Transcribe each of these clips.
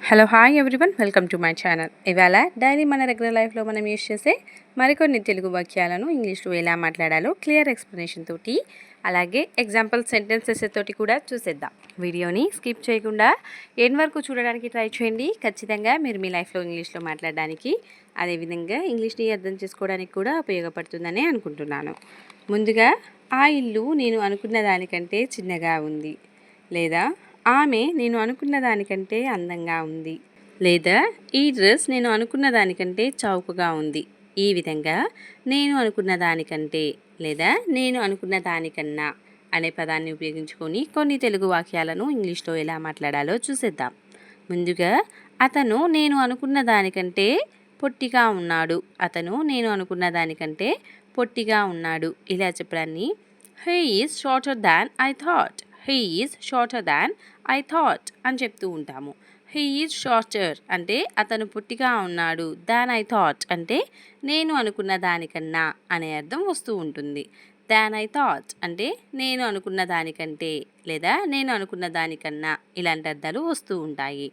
Hello hi everyone, welcome to my channel. ఇవాళ daily మన regular లైఫ్లో మనం యూజ్ చేసే మరికొన్ని తెలుగు వాక్యాలను ఇంగ్లీష్లో ఎలా మాట్లాడాలో క్లియర్ ఎక్స్ప్లెనేషన్ తోటి, అలాగే ఎగ్జాంపుల్ సెంటెన్సెస్ తోటి కూడా చూసేద్దాం. వీడియోని స్కిప్ చేయకుండా ఎండ్ వరకు చూడడానికి ట్రై చేయండి. ఖచ్చితంగా మీరు మీ లైఫ్లో ఇంగ్లీష్లో మాట్లాడడానికి, అదేవిధంగా ఇంగ్లీష్ని అర్థం చేసుకోవడానికి కూడా ఉపయోగపడుతుందని అనుకుంటున్నాను. ముందుగా, ఆ ఇల్లు నేను అనుకున్న దానికంటే చిన్నగా ఉంది, లేదా ఆమె నేను అనుకున్న దానికంటే అందంగా ఉంది, లేదా ఈ డ్రెస్ నేను అనుకున్న దానికంటే చౌకగా ఉంది. ఈ విధంగా నేను అనుకున్న దానికంటే లేదా నేను అనుకున్న దానికన్నా అనే పదాన్ని ఉపయోగించుకొని కొన్ని తెలుగు వాక్యాలను ఇంగ్లీష్లో ఎలా మాట్లాడాలో చూసేద్దాం. ముందుగా, అతను నేను అనుకున్న దానికంటే పొట్టిగా ఉన్నాడు. అతను నేను అనుకున్న దానికంటే పొట్టిగా ఉన్నాడు. ఇలా చెప్పడాన్ని he is shorter than I thought. He is shorter than I thought అని చెప్తూ ఉంటాము. హీ ఈజ్ షార్టర్ అంటే అతను పొట్టిగా ఉన్నాడు. దాన్ ఐ థాట్ అంటే నేను అనుకున్న దానికన్నా అనే అర్థం వస్తూ ఉంటుంది. దాన్ ఐ థాట్ అంటే నేను అనుకున్న దానికంటే లేదా నేను అనుకున్న దానికన్నా ఇలాంటి అర్థాలు వస్తూ ఉంటాయి.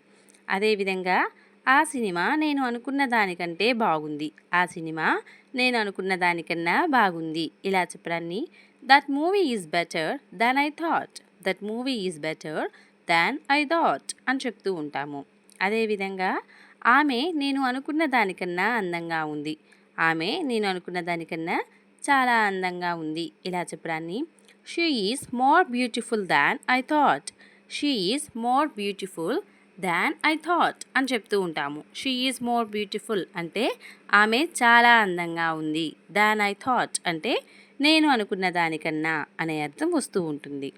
అదేవిధంగా, ఆ సినిమా నేను అనుకున్న దానికంటే బాగుంది. ఆ సినిమా నేను అనుకున్న దానికన్నా బాగుంది. ఇలా చెప్పడాన్ని that movie is better than I thought. That movie is better than I thought అని చెప్తూ ఉంటాము. అదేవిధంగా, ఆమె నేను అనుకున్న దానికన్నా అందంగా ఉంది. ఆమె నేను అనుకున్న దానికన్నా చాలా అందంగా ఉంది. ఇలా చెప్పడాన్ని she is more beautiful than I thought. She is more beautiful than I thought అని చెప్తూ ఉంటాము. షీ ఈజ్ మోర్ బ్యూటిఫుల్ అంటే ఆమె చాలా అందంగా ఉంది. దాన్ ఐ థాట్ అంటే నేను అనుకున్న దానికన్నా అనే అర్థం వస్తూ ఉంటుంది.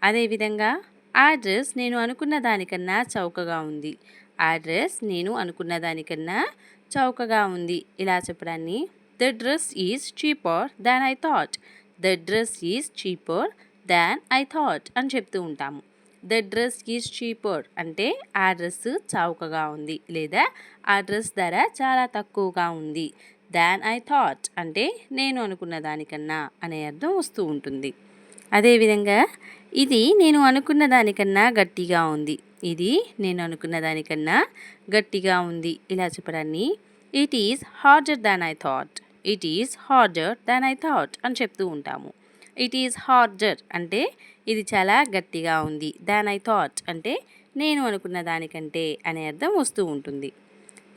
అదేవిధంగా, ఆ డ్రెస్ నేను అనుకున్న దానికన్నా చౌకగా ఉంది. ఆ డ్రెస్ నేను అనుకున్న దానికన్నా చౌకగా ఉంది. ఇలా చెప్పడాన్ని the dress is cheaper than I thought. The dress is cheaper than I thought అని చెప్తూ ఉంటాము. ద డ్రెస్ ఈజ్ చీపర్ అంటే ఆ డ్రెస్ చౌకగా ఉంది లేదా ఆ డ్రెస్ ధర చాలా తక్కువగా ఉంది. దాన్ ఐ థాట్ అంటే నేను అనుకున్న దానికన్నా అనే అర్థం వస్తూ ఉంటుంది. అదేవిధంగా, ఇది నేను అనుకున్న దానికన్నా గట్టిగా ఉంది. ఇది నేను అనుకున్న దానికన్నా గట్టిగా ఉంది. ఇలా చెప్పడాన్ని it is harder than I thought. It is harder than I thought అని చెప్తూ ఉంటాము. ఇట్ ఈజ్ హార్డర్ అంటే ఇది చాలా గట్టిగా ఉంది. దాన్ ఐ థాట్ అంటే నేను అనుకున్న దానికంటే అనే అర్థం వస్తూ ఉంటుంది.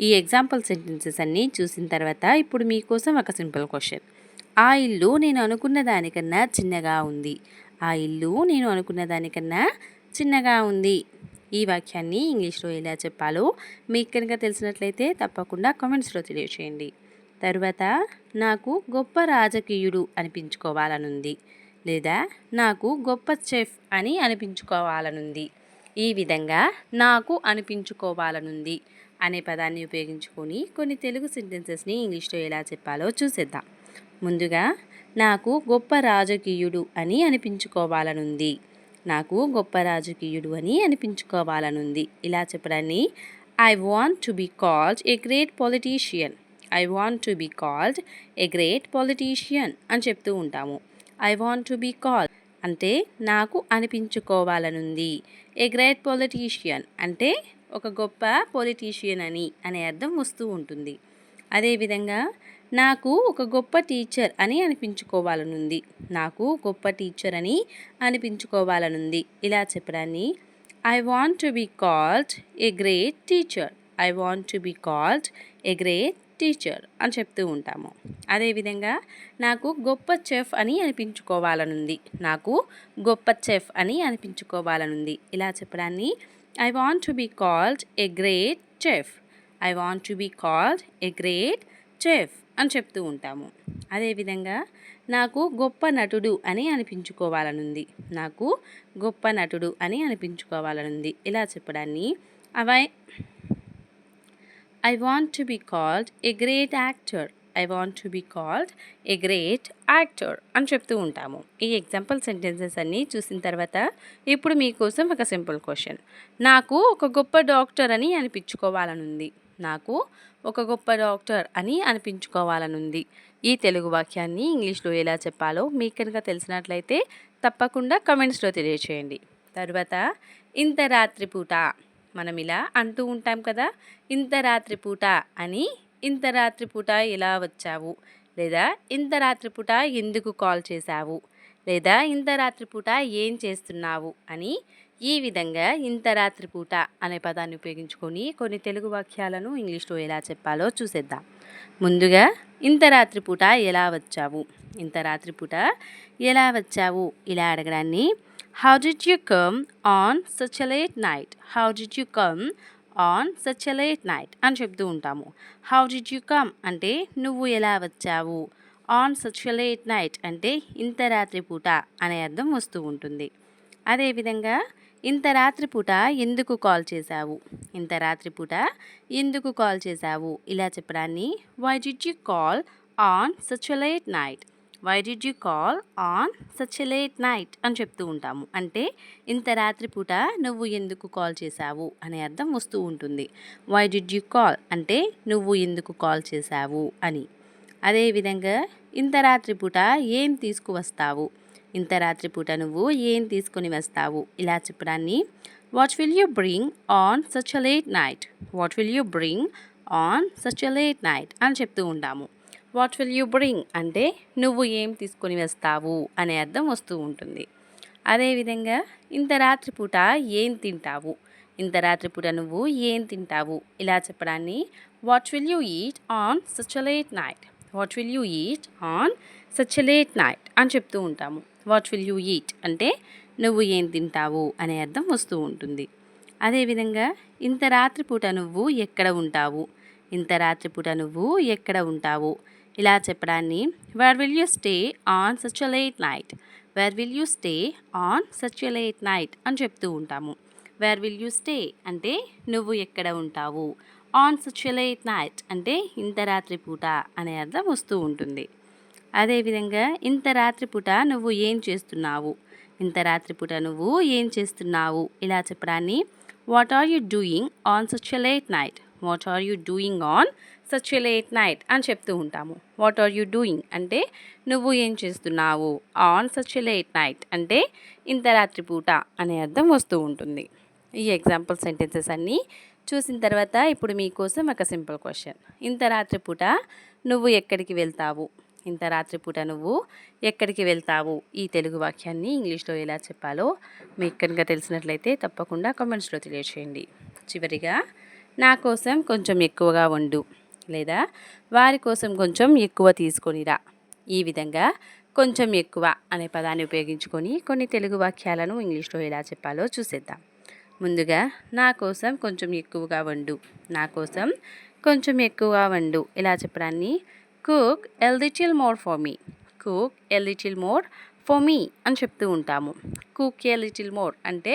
ఈ ఎగ్జాంపుల్ సెంటెన్సెస్ అన్నీ చూసిన తర్వాత ఇప్పుడు మీకోసం ఒక సింపుల్ క్వశ్చన్. ఆ ఇల్లు నేను అనుకున్న దానికన్నా చిన్నగా ఉంది. ఆ ఇల్లు నేను అనుకున్న దానికన్నా చిన్నగా ఉంది. ఈ వాక్యాన్ని ఇంగ్లీష్లో ఎలా చెప్పాలో మీకు కనుక తెలిసినట్లయితే తప్పకుండా కామెంట్స్లో తెలియచేయండి. తరువాత, నాకు గొప్ప రాజకీయుడు అనిపించుకోవాలనుంది, లేదా నాకు గొప్ప చెఫ్ అని అనిపించుకోవాలనుంది. ఈ విధంగా నాకు అనిపించుకోవాలనుంది అనే పదాన్ని ఉపయోగించుకొని కొన్ని తెలుగు సెంటెన్సెస్ని ఇంగ్లీష్లో ఎలా చెప్పాలో చూసేద్దాం. ముందుగా, నాకు గొప్ప రాజకీయుడు అని అనిపించుకోవాలనుంది. నాకు గొప్ప రాజకీయుడు అని అనిపించుకోవాలనుంది. ఇలా చెప్పడాన్ని I want to be called a great politician. I want to be called a great politician అని చెప్తూ ఉంటాము. I want to be called అంటే నాకు అనిపించుకోవాలనుంది. ఏ గ్రేట్ పొలిటీషియన్ అంటే ఒక గొప్ప పొలిటీషియన్ అనే అర్థం వస్తూ ఉంటుంది. అదేవిధంగా, నాకు ఒక గొప్ప టీచర్ అని అనిపించుకోవాలనుంది. నాకు గొప్ప టీచర్ అని అనిపించుకోవాలనుంది. ఇలా చెప్పడాన్ని I want to be called a great teacher. I want to be called a great teacher అని చెప్తూ ఉంటాము. అదేవిధంగా, నాకు గొప్ప చెఫ్ అని అనిపించుకోవాలనుంది. నాకు గొప్ప చెఫ్ అని అనిపించుకోవాలనుంది. ఇలా చెప్పడాన్ని I want to be called a great chef. I want to be called a great chef అని చెప్తూ ఉంటాము. అదేవిధంగా, నాకు గొప్ప నటుడు అని అనిపించుకోవాలనుంది. నాకు గొప్ప నటుడు అని అనిపించుకోవాలనుంది. ఇలా చెప్పడాన్ని I want to be called a great actor. I want to be called a great actor అని చెప్తూ ఉంటాము. ఈ ఎగ్జాంపుల్ సెంటెన్సెస్ అన్నీ చూసిన తర్వాత ఇప్పుడు మీకోసం ఒక సింపుల్ క్వశ్చన్. నాకు ఒక గొప్ప డాక్టర్ అని అనిపించుకోవాలనుంది. నాకు ఒక గొప్ప డాక్టర్ అని అనిపించుకోవాలనుంది. ఈ తెలుగు వాక్యాన్ని ఇంగ్లీష్లో ఎలా చెప్పాలో మీకు కనుక తెలిసినట్లయితే తప్పకుండా కామెంట్స్లో తెలియచేయండి. తర్వాత, ఇంత రాత్రిపూట మనం ఇలా అంటూ ఉంటాం కదా, ఇంత రాత్రిపూట అని. ఇంత రాత్రిపూట ఎలా వచ్చావు, లేదా ఇంత రాత్రిపూట ఎందుకు కాల్ చేశావు, లేదా ఇంత రాత్రిపూట ఏం చేస్తున్నావు అని ఈ విధంగా ఇంత రాత్రిపూట అనే పదాన్ని ఉపయోగించుకొని కొన్ని తెలుగు వాక్యాలను ఇంగ్లీష్లో ఎలా చెప్పాలో చూసేద్దాం. ముందుగా ఇంత రాత్రిపూట ఎలా వచ్చావు. ఇంత రాత్రిపూట ఎలా వచ్చావు ఇలా అడగడాన్ని how did you come on such a late night, how did you come on such a late night అని చెప్తూ ఉంటాము. హౌ డిడ్ యూ కమ్ అంటే నువ్వు ఎలా వచ్చావు, on such a late night అంటే ఇంత రాత్రిపూట అనే అర్థం వస్తూ ఉంటుంది. అదేవిధంగా ఇంత రాత్రిపూట ఎందుకు కాల్ చేశావు, ఇంత రాత్రిపూట ఎందుకు కాల్ చేశావు ఇలా చెప్పడాన్ని why did you call on such a late night, why did you call on such a late night అని చెప్తూ ఉంటాము. అంటే ఇంత రాత్రిపూట నువ్వు ఎందుకు కాల్ చేశావు అనే అర్థం వస్తూ ఉంటుంది. వై డిడ్ యూ కాల్ అంటే నువ్వు ఎందుకు కాల్ చేశావు అని. అదేవిధంగా ఇంత రాత్రిపూట ఏం తీసుకువస్తావు, ఇంత రాత్రిపూట నువ్వు ఏం తీసుకొని వస్తావు ఇలా చెప్పడాన్ని what will you bring on such a late night, what will you bring on such a late night అని చెప్తూ ఉంటాము. వాట్ విల్ యూ బ్రింగ్ అంటే నువ్వు ఏం తీసుకొని వస్తావు అనే అర్థం వస్తూ ఉంటుంది. అదేవిధంగా ఇంత రాత్రిపూట ఏం తింటావు, ఇంత రాత్రిపూట నువ్వు ఏం తింటావు ఇలా చెప్పడాన్ని what will you eat on such a late night, what will you eat on such a late night అని చెప్తూ ఉంటాము. వాట్ విల్ యూ ఈట్ అంటే నువ్వు ఏం తింటావు అనే అర్థం వస్తూ ఉంటుంది. అదేవిధంగా ఇంత రాత్రిపూట నువ్వు ఎక్కడ ఉంటావు, ఇంత రాత్రిపూట నువ్వు ఎక్కడ ఉంటావు ఇలా చెప్పడాన్ని where will you stay on such a late night, where will you stay on such a late night అని చెప్తూ ఉంటాము. వేర్ విల్ యూ స్టే అంటే నువ్వు ఎక్కడ ఉంటావు, on such a late night అంటే ఇంత రాత్రిపూట అనే అర్థం వస్తూ ఉంటుంది. అదేవిధంగా ఇంత రాత్రిపూట నువ్వు ఏం చేస్తున్నావు, ఇంత రాత్రిపూట నువ్వు ఏం చేస్తున్నావు ఇలా చెప్పడాన్ని what are you doing on such a late night, what are you doing on such a late night అని చెప్తూ ఉంటాము. వాట్ ఆర్ యూ డూయింగ్ అంటే నువ్వు ఏం చేస్తున్నావు, on such a late night అంటే ఇంత రాత్రిపూట అనే అర్థం వస్తూ ఉంటుంది. ఈ ఎగ్జాంపుల్ సెంటెన్సెస్ అన్నీ చూసిన తర్వాత ఇప్పుడు మీకోసం ఒక సింపుల్ క్వశ్చన్. ఇంత రాత్రిపూట నువ్వు ఎక్కడికి వెళ్తావు, ఇంత రాత్రిపూట నువ్వు ఎక్కడికి వెళ్తావు ఈ తెలుగు వాక్యాన్ని ఇంగ్లీష్లో ఎలా చెప్పాలో మీకు కనుక తెలిసినట్లయితే తప్పకుండా కామెంట్స్లో తెలియచేయండి. చివరిగా నా కోసం కొంచెం ఎక్కువగా వండు, లేదా వారి కోసం కొంచెం ఎక్కువ తీసుకొనిరా. ఈ విధంగా కొంచెం ఎక్కువ అనే పదాన్ని ఉపయోగించుకొని కొన్ని తెలుగు వాక్యాలను ఇంగ్లీష్లో ఎలా చెప్పాలో చూసేద్దాం. ముందుగా నా కోసం కొంచెం ఎక్కువగా వండు, నా కోసం కొంచెం ఎక్కువగా వండు ఇలా చెప్పడాన్ని cook a little more for me, cook a little more for me అని చెప్తూ ఉంటాము. కుక్ ఎ లిటిల్ మోర్ అంటే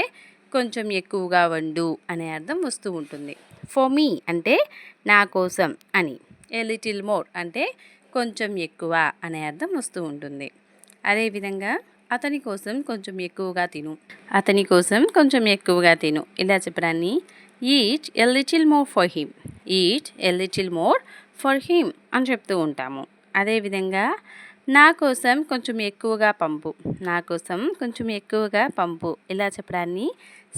కొంచెం ఎక్కువగా వండు అనే అర్థం వస్తూ ఉంటుంది. ఫర్ మీ అంటే నా కోసం అని, ఎ లిటిల్ మోర్ అంటే కొంచెం ఎక్కువ అనే అర్థం వస్తూ ఉంటుంది. అదేవిధంగా అతని కోసం కొంచెం ఎక్కువగా తిను, అతని కోసం కొంచెం ఎక్కువగా తిను ఇలా చెప్పడాన్ని eat a little more for him, eat a little more for him అని చెప్తూ ఉంటాము. అదేవిధంగా నా కోసం కొంచెం ఎక్కువగా పంపు, నా కోసం కొంచెం ఎక్కువగా పంపు ఇలా చెప్పడాన్ని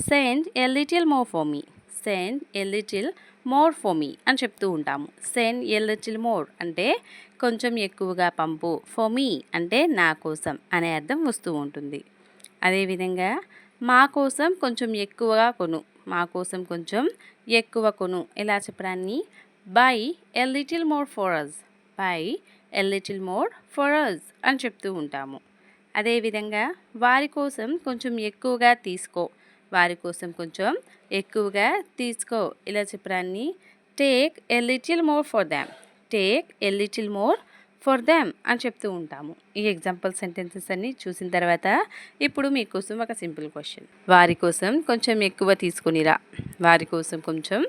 send a little more for me, send a little more for me అని చెప్తూ ఉంటాము. సెండ్ ఎ లిటిల్ మోర్ అంటే కొంచెం ఎక్కువగా పంపు, ఫర్ మీ అంటే నా కోసం అనే అర్థం వస్తూ ఉంటుంది. అదేవిధంగా మా కోసం కొంచెం ఎక్కువగా కొను, మా కోసం కొంచెం ఎక్కువ కొను ఇలా చెప్పడాన్ని buy a little more for us, buy a little more for us అని చెప్తూ ఉంటాము. అదేవిధంగా వారి కోసం కొంచెం ఎక్కువగా తీసుకో, వారి కోసం కొంచెం ఎక్కువగా తీసుకో ఇలా చెప్పడాన్ని take a little more for them, take a little more for them అని చెప్తూ ఉంటాము. ఈ ఎగ్జాంపుల్ సెంటెన్సెస్ అన్నీ చూసిన తర్వాత ఇప్పుడు మీకోసం ఒక సింపుల్ క్వశ్చన్. వారి కోసం కొంచెం ఎక్కువ తీసుకునిరా, వారి కోసం కొంచెం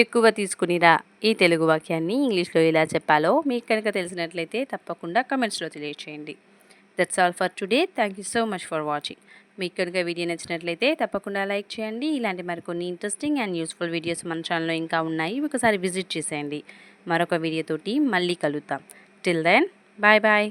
ఎక్కువ తీసుకునిరా ఈ తెలుగు వాక్యాన్ని ఇంగ్లీష్లో ఎలా చెప్పాలో మీకు కనుక తెలిసినట్లయితే తప్పకుండా కమెంట్స్లో తెలియచేయండి. That's all for today. Thank you so much for watching. మీకు కనుక వీడియో నచ్చినట్లయితే తప్పకుండా లైక్ చేయండి. ఇలాంటి మరికొన్ని ఇంట్రెస్టింగ్ అండ్ యూస్ఫుల్ వీడియోస్ మన ఛానల్లో ఇంకా ఉన్నాయి, ఒకసారి విజిట్ చేసేయండి. మరొక వీడియోతోటి మళ్ళీ కలుద్దాం. Till then bye bye.